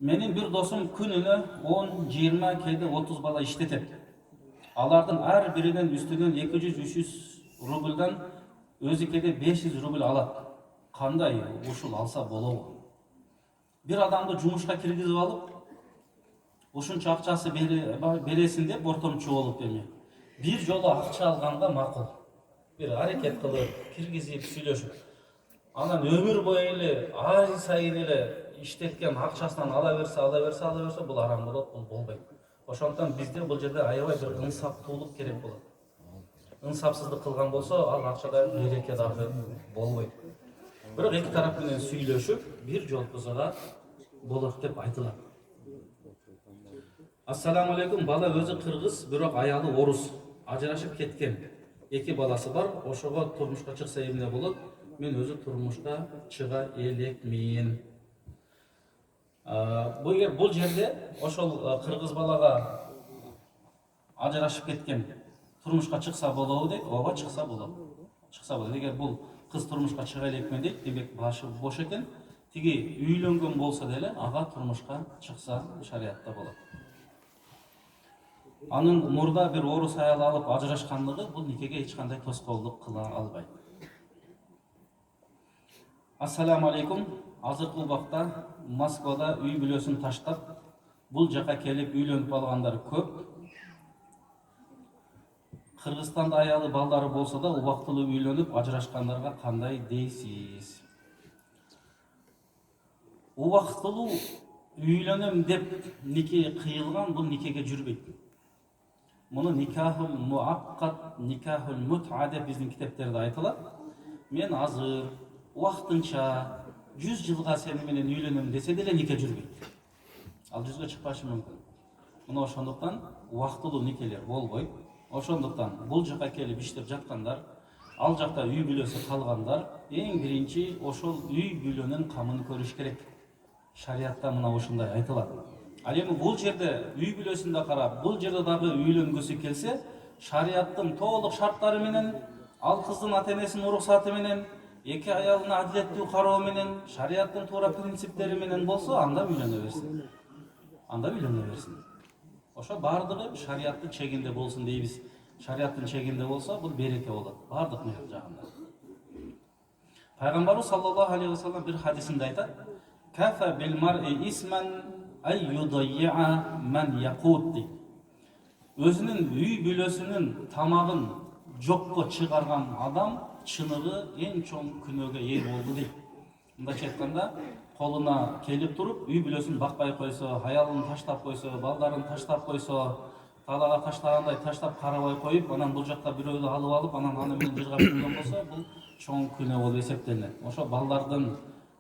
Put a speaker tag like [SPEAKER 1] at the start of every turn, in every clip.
[SPEAKER 1] Menin bir dosum күнүнө 10, 20, кейде 30 bala işletет. Алардын ар биринин үстүнөн 200-300 рубльдан өзү кейде 500 рубль алат. Кандай ушул алса болобу? Bir adamды жумушка киргизип алып, ушунча акчасы бересин деп ортомчу болуп эми. Bir жолу акча алганга макул. Bir аракет кылып, киргизип, сүйлөшүп. Анан өмүр бою эле, ай сайын эле иштеткен акчасынан ала берсе, бул арам болот, бул болбойт. Ошондон бизде бул жерде аябай бир ынсаптуулук керек болот. Ынсапсыздык кылган болсо, ал акчада береке дагы болбойт. Бирок эки тарап менен сүйлөшүп, бир жолкузага болот деп айтылат. Ассаламу алейкум, бала өзү кыргыз, бирок аялы орус. Ажырашып кеткен. Эки баласы бар, ошого турмушка чыкса эмне болот? Мен өзү турмушка чыга элекмин. Бул жерде ошол кыргыз балага ажырашып кеткен турмушка чыкса болобу дейт, ооба чыкса болот. Чыкса болот. Эгер бул кыз турмушка чыга элекмин дейт, демек башы бош экен. Тиги үйлөнгөн болсо деле ага турмушка чыкса шариатта болот. Анын мурда бир орус аял алып ажырашкандыгы бул никеге эч кандай тоскоолдук кыла албайт. Ассаламу алейкум. Азыркы убакта Москвада үй бүлөсүн таштап, бул жака келип үйлөнүп алгандар көп. Кыргызстанда аялы балдары болсо да убактылуу үйлөнүп ажырашкандарга кандай дейсиз? Убактылуу үйлөнөм деп нике кыйылган, бул никеге жүрбөйт. Муну никахул муаккат, никахул мут'a деп биздин китептерде айтылат. Мен азыр убактынча 100 жылга сени менен үйлөнөм десе деле нике жүрбөйт. Ал 100га чыкпашы мүмкүн. Мына ошондуктан убактылуу никелер болбойт. Ошондуктан бул жака келип иштеп жаткандар, ал жакта үй бүлөсү калгандар эң биринчи ошол үй бүлөнүн камын көрүш керек. Шариатта мына ушундай айтылат. Ал эми бул жерде үй бүлөсүндө карап, бул жерде дагы үйлөнгүсү келсе, шариаттын толук шарттары менен, ал кыздын ата-энесинин уруксаты менен, эки аялын адилеттүү кароо менен, шариаттын туура принциптери менен болсо, анда үйлөнө берсин. Анда үйлөнө берсин. Ошо бардыгы шариаттын чегинде болсун дейбиз. Шариаттын чегинде болсо, бул береке болот. Бардык жагында. Пайгамбарыбыз саллаллаху алейхи ва саллям бир хадисинде айтат: "Кафа бил мар'i isman ay yudayya man yaqut." Өзүнүн үй бүлөсүнүн тамагын жокко чыгарган адам чыныгы эң чоң күнөөгө ээ болду дейт. Мындайча айтканда, колуна келип туруп, үй бүлөсүн бакпай койсо, аялын таштап койсо, балдарын таштап койсо, талага таштагандай таштап карабай коюп, анан бул жакта бирөөлү алып алып, анан аны менен жыргап жүргөн болсо, бул чоң күнөө болуп эсептелинет. Ошо балдардын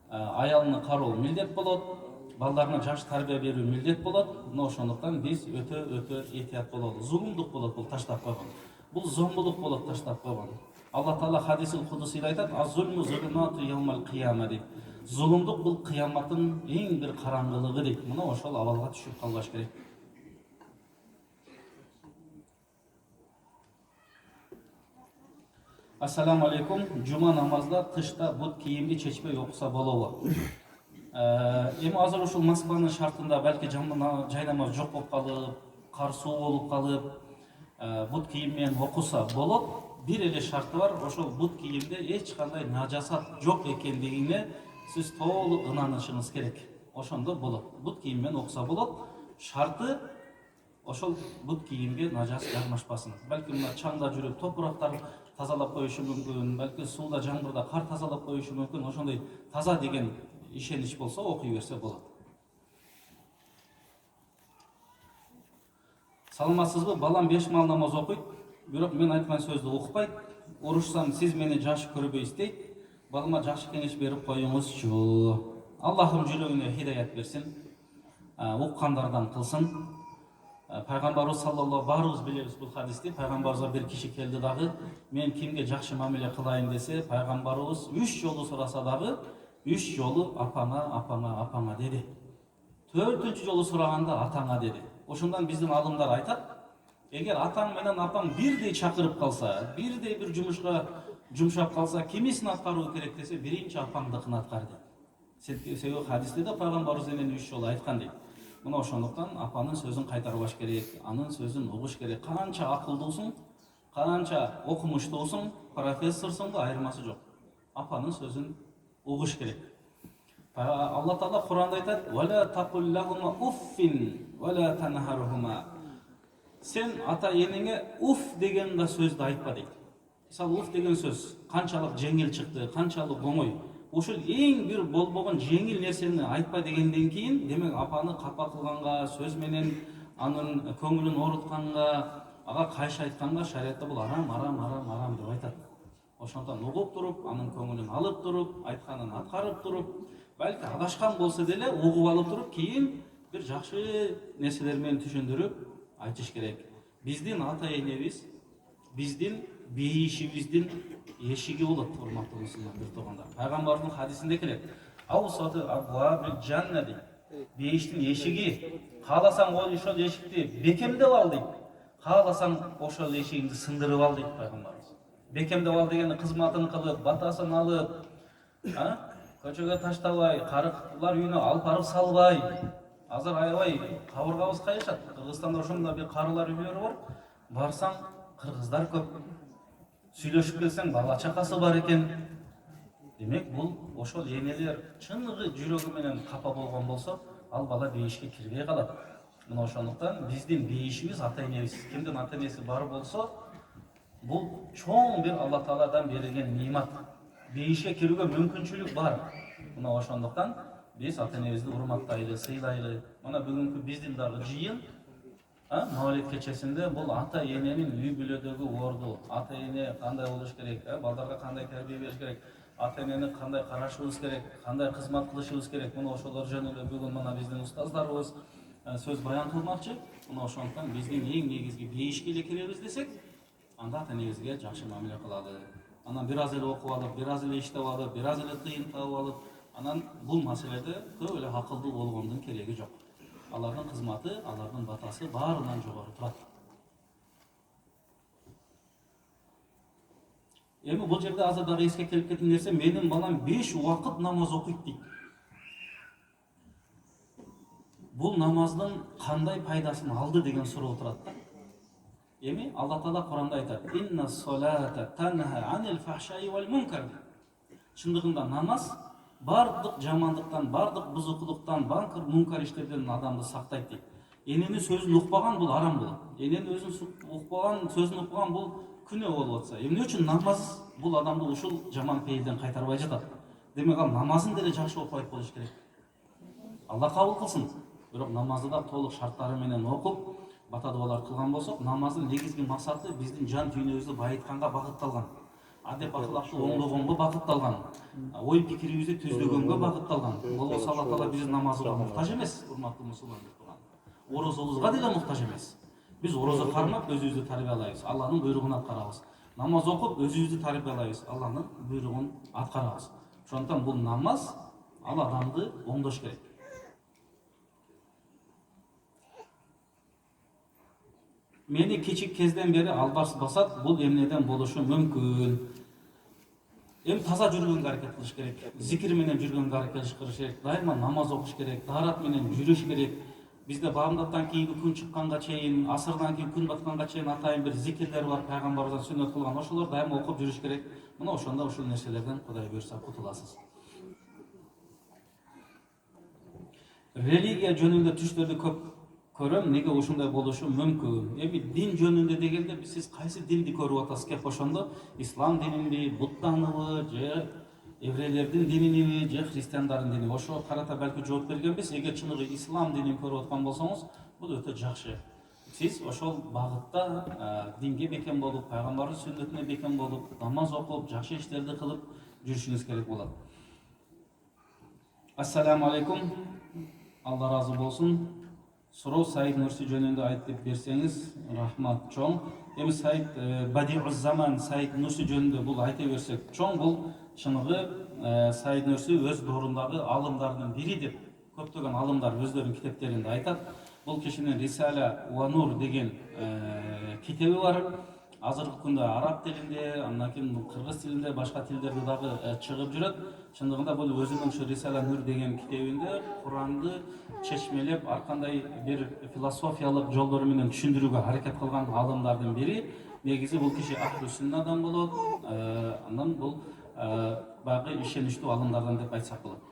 [SPEAKER 1] аялын кароо милдет болот, балдарына жакшы тарбия берүү милдет болот. Мына ошондуктан биз өтө этият бололу. Зулумдук болот бул таштап койгон. Бул зомбулук болот таштап койгон. Алла Таала хадисил кудусиде айтат: "Az-zulmu zulumatu yawmal qiyamah" дейт. Зулумдук бул кыяматтын эң бир караңгылыгы дейт. Мына ошол абалга түшүп калбаш керек. Ассаламу алейкум. Жума намазда тышта бут кийимди чечпей окуса болобу? Эми азыр ушул Москванын шартында балки жайнамаз жок болуп калып, кар суу болуп калып, бут кийим менен окуса болот. Bir эле шарты бар, ошол бут кийимде эч кандай нажасат жок экендигине сиз толук ынанышыңыз керек. Ошондо болот. Бут кийим менен окуса болот. Шарты ошол бут кийимге нажас жармашпасын. Балки мына чаңда жүрүп топурактар тазалап коюшу мүмкүн, балки сууда жаңбырда кар тазалап коюшу мүмкүн. Ошондой таза деген ишенич болсо окуй берсе болот. Саламатсызбы? Балам 5 мал намаз окуйт, бирок мен айткан сөздү укпайт. Урушсам сиз мени жакшы көрбөйсүз дейт. Балыма жакшы кеңеш берип коюңузчу. Аллахым жүрөгүнө хидаят берсин. Уккандардан кылсын. Пайгамбарыбыз саллаллаху баарыбыз билебиз бул хадисти. Пайгамбарыбызга бир киши келди дагы, мен кимге жакшы мамиле кылайын десе, пайгамбарыбыз 3 жолу сураса дагы 3 жолу апаңа деди. 4-үнчү жолу сураганда атаңа деди. Ошондон биздин алымдар айтат, эгер атаң менен апаң бирдей чакырып калса, бирдей бир жумушка жумшап калса, кимисин аткаруу керек десе, биринчи апаңдыкын аткар дейт. Себеби хадисте да пайгамбарыбыз эми 3 жолу айткан дейт. Мына ошондуктан апанын сөзүн кайтарбаш керек, анын сөзүн угуш керек. Канча акылдуусуң, канча окумуштуусуң, профессорсуң да айырмасы жок. Апанын сөзүн угуш керек. Алла Таала Куранда айтат: "Вала тaqul уффин вала танхархума." Сен ата энеңе уф деген да сөздү айтпа дейт. Мисалы уф деген сөз канчалык жеңил чыкты, канчалык оңой. Ушул эң бир болбогон жеңил нерсени айтпа дегенден кийин, демек апаны капа кылганга, сөз менен анын көңүлүн оорутканга, ага кайшы айтканга шариатта бул арам деп айтат. Ошондон угуп туруп, анын көңүлүн алып туруп, айтканын аткарып туруп, балки адашкан болсо деле угуп алып туруп, кийин бир жакшы нерселер менен түшүндүрүп айтыш керек. Биздин ата энебиз, биздин бейишибиздин эшиги болот, урматтуу мусулмандар туугандар. Пайгамбардын хадисинде келет: "Аусату абвабил жанна" дейт. Бейиштин эшиги, кааласаң ошол эшикти бекемдеп ал дейт. Кааласаң ошол эшигиңди сындырып ал дейт пайгамбарыбыз. Бекемдеп ал дегени кызматын кылып, батасын алып, көчөгө таштабай, карыктар үйүнө алып барып салбай. Азыр аябай кабыргабыз кайышат. Кыргызстанда ошондой бир карылар үйлөрү бар. Барсаң, кыргыздар көп. Сүйлөшүп келсең, бала чакасы бар экен. Демек, бул ошол энелер чыныгы жүрөгү менен капа болгон болсо, ал бала бейишке кирбей калат. Мына ошондуктан биздин бейишибиз ата энебиз. Кимдин ата энеси бар болсо, бул чоң бир Алла Тааладан берилген немат. Бейишке кирүүгө мүмкүнчүлүк бар. Мына ошондуктан биз ата энебизди урматтайлы, сыйлайлы. Мына бүгүнкү биздин дагы жыйын Мавлид кечесинде бул ата эненин үй бүлөдөгү орду, ата эне кандай болуш керек, балдарга кандай тарбия бериш керек, ата энени кандай карашыбыз керек, кандай кызмат кылышыбыз керек. Мына ошолор жөнүндө бүгүн мына биздин устаздарыбыз сөз баян кылмакчы. Мына ошондуктан биздин эң негизги бейишке эле киребиз десек, анда ата энебизге жакшы мамиле кылалы. Анан бир аз эле окуп алып, бир аз эле иштеп алып, бир аз эле тыйын табып алып, анан бул маселеде көп эле акылдуу болгондун кереги жок. Алардын кызматы, алардын батасы баарынан жогору турат. Эми бул жерде азыр дагы эске келип кеткен нерсе, менин балам 5 убакыт намаз окуйт дейт. Бул намаздын кандай пайдасын алды деген суроо турат да. Эми Алла Таала Куранда айтат: "Инна солата танха анил фахшаи вал мункар." Чындыгында намаз бардык жамандыктан, бардык бузукулуктан, бардык мункар иштерден адамды сактайт дейт. Эненин сөзүн укпаган бул арам болот. Эненин сөзүн укпаган бул күнөө болуп атса, эмне үчүн намаз бул адамды ушул жаман пейилден кайтарбай жатат? Демек ал намазын деле жакшы окуп болуш керек. Алла кабыл кылсын. Бирок намазды да толук шарттары менен окуп, бата дуалар кылган болсок, намаздын негизги максаты биздин жан дүйнөбүздү байытканга багытталган. Адеп акылакты оңдогонго багытталган. Ой пикирибизди түздөгөнгө багытталган. Болбосо Алла Таала биздин намазыбызга муктаж эмес, урматтуу мусулмандар. Орозобузга деле муктаж эмес. Биз орозо кармап өзүбүздү тарбиялайбыз, Алланын буйругун аткарабыз. Намаз окуп өзүбүздү тарбиялайбыз, Алланын буйругун аткарабыз. Ошондуктан бул намаз ал адамды оңдош керек. Мени кичик кезден бери албас басат, бул эмнеден болушу мүмкүн? Таза жүргөнгө аракет кылыш керек, зикир менен жүргөнгө аракет кылыш керек, дайыма намаз окуш керек, таарат менен жүрүш керек. Бизде баамдаттан кийинки күн чыкканга чейин, асырдан кийин күн батканга чейин атайын бир зикирлер бар, пайгамбарыбыздан сүннөт кылган, ошолор дайыма окуп жүрүш керек. Мына ошондо ушул нерселерден Кудай буйрса кутуласыз. Религия жөнүндө түштөрдү көп көрөм, неге ушундай болушу мүмкүн? Эми дин жөнүндө дегенде сиз кайсы динди көрүп атасыз кеп ошондо? Ислам дининби, Будданыбы, же еврейлердин дининби, же христиандардын дининби? Ошого карата балки жооп бергенбиз. Эгер чыныгы ислам динин көрүп аткан болсоңуз, бул өтө жакшы. Сиз ошол багытта динге бекем болуп, пайгамбардын сүннөтүнө бекем болуп, намаз окуп, жакшы иштерди кылып жүрүшүңүз керек болот. Ассаламу алейкум. Алла разы болсун. Суроо Саид Нурси жөнүндө айтып берсеңиз, рахмат чоң. Эми Саид Бадиуз Заман Саид Нурси жөнүндө бул айта берсек чоң, бул чыныгы Саид Нурси өз доорундагы алымдардын бири деп көптөгөн алымдар өздөрүнүн китептеринде айтат. Бул кишинин Рисала ва Нур деген китеби бар. азыркы күндө араб тилинде, андан кийин кыргыз тилинде, башка тилдерде дагы чыгып жүрөт. Чындыгында бул өзүнүн ушу Рисала Нур деген китебинде Куранды чечмелеп, ар кандай бир философиялык жолдор менен түшүндүрүүгө аракет кылган аалымдардын бири. Негизи бул киши Ахлу Суннадан болот. Андан бул баягы ишеничтүү аалымдардан деп айтсак болот.